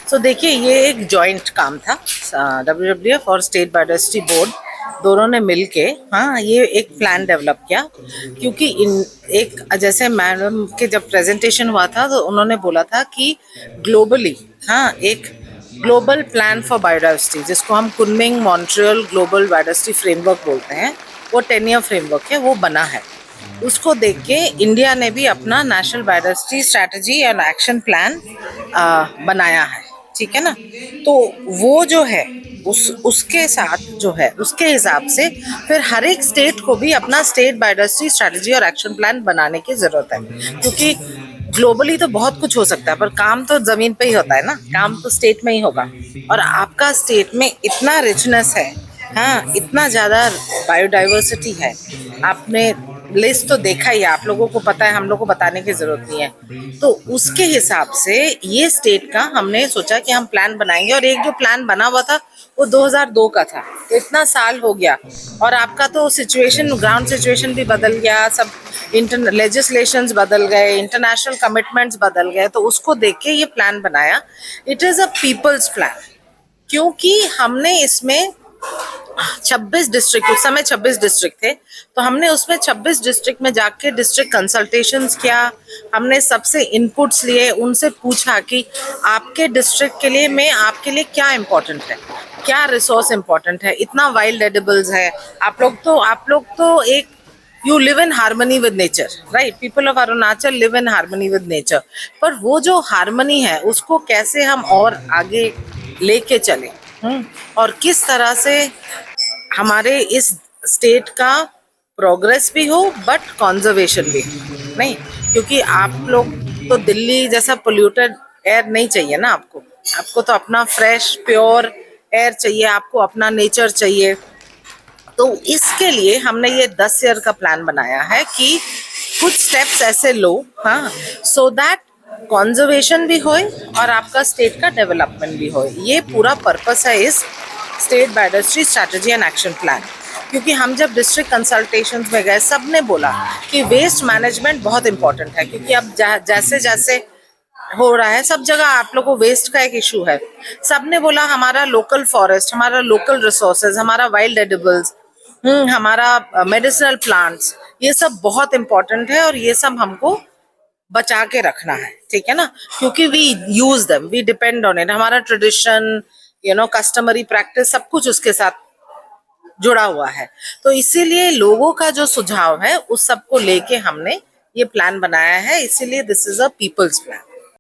सो देखिए, ये एक जॉइंट काम था। WWF और स्टेट बायोडाइवर्सिटी बोर्ड दोनों ने मिलके, हाँ, ये एक प्लान डेवलप किया। क्योंकि इन एक जैसे मैडम के जब प्रेजेंटेशन हुआ था तो उन्होंने बोला था कि ग्लोबली, हाँ, एक ग्लोबल प्लान फॉर बायोडाइवर्सिटी, जिसको हम Kunming Montreal global biodiversity framework बोलते हैं, वो 10 ईयर फ्रेमवर्क है, वो बना है। उसको देख के इंडिया ने भी अपना national biodiversity strategy and action plan बनाया है। ठीक है ना। तो वो जो है उसके साथ जो है उसके हिसाब से फिर हर एक स्टेट को भी अपना स्टेट बायोडाइवर्सिटी स्ट्रैटेजी और एक्शन प्लान बनाने की जरूरत है। क्योंकि ग्लोबली तो बहुत कुछ हो सकता है, पर काम तो जमीन पे ही होता है ना, काम तो स्टेट में ही होगा। और आपका स्टेट में इतना रिचनेस है, हाँ, इतना ज़्यादा बायोडाइवर्सिटी है। आपने लिस्ट तो देखा ही है, आप लोगों को पता है, हम लोग को बताने की जरूरत नहीं है। तो उसके हिसाब से ये स्टेट का हमने सोचा कि हम प्लान बनाएंगे। और एक जो प्लान बना हुआ था वो 2002 का था, तो इतना साल हो गया। और आपका तो सिचुएशन, ग्राउंड सिचुएशन भी बदल गया, सब इंटर लेजिस्लेशंस बदल गए, इंटरनेशनल कमिटमेंट्स बदल गए, तो उसको देख के ये प्लान बनाया। It is a people's plan. क्योंकि हमने इसमें 26 डिस्ट्रिक्ट, उस समय 26 डिस्ट्रिक्ट थे, तो हमने उसमें 26 डिस्ट्रिक्ट में जाके डिस्ट्रिक्ट कंसल्टेशंस किया। हमने सबसे इनपुट्स लिए, उनसे पूछा कि आपके डिस्ट्रिक्ट के लिए में आपके लिए क्या इम्पोर्टेंट है, क्या रिसोर्स इम्पोर्टेंट है। इतना वाइल्ड एडिबल्स है, आप लोग तो एक, you live in harmony with nature, right? People of Arunachal live in harmony with nature. पर वो जो हार्मनी है उसको कैसे हम और आगे लेके चले, और किस तरह से हमारे इस स्टेट का प्रोग्रेस भी हो बट कॉन्जर्वेशन भी हो। नहीं, क्योंकि आप लोग तो दिल्ली जैसा पोल्यूटेड एयर नहीं चाहिए ना आपको। आपको तो अपना फ्रेश प्योर एयर चाहिए, आपको अपना नेचर चाहिए। तो इसके लिए हमने ये 10 ईयर का प्लान बनाया है कि कुछ स्टेप्स ऐसे लो, हाँ, सो दैट कॉन्जर्वेशन भी होए और आपका स्टेट का डेवलपमेंट भी होए। ये पूरा पर्पस है इस state biodiversity strategy and action plan. क्योंकि हम जब डिस्ट्रिक्ट कंसल्टेशंस में गए, सब ने बोला कि वेस्ट मैनेजमेंट बहुत इंपॉर्टेंट है। क्योंकि अब जैसे जैसे हो रहा है सब जगह, आप लोगों को वेस्ट का एक इशू है। सबने बोला हमारा लोकल फॉरेस्ट, हमारा लोकल रिसोर्सेज, हमारा वाइल्ड एडिबल्स, हमारा मेडिसिनल प्लांट्स, ये सब बहुत इंपॉर्टेंट है और ये सब हमको बचा के रखना है। ठीक है ना। क्योंकि we use them, we depend on it, हमारा ट्रेडिशन, कस्टमरी प्रैक्टिस, सब कुछ उसके साथ जुड़ा हुआ है। तो इसीलिए लोगों का जो सुझाव है उस सब को लेके हमने ये प्लान बनाया है। इसीलिए this is a people's plan.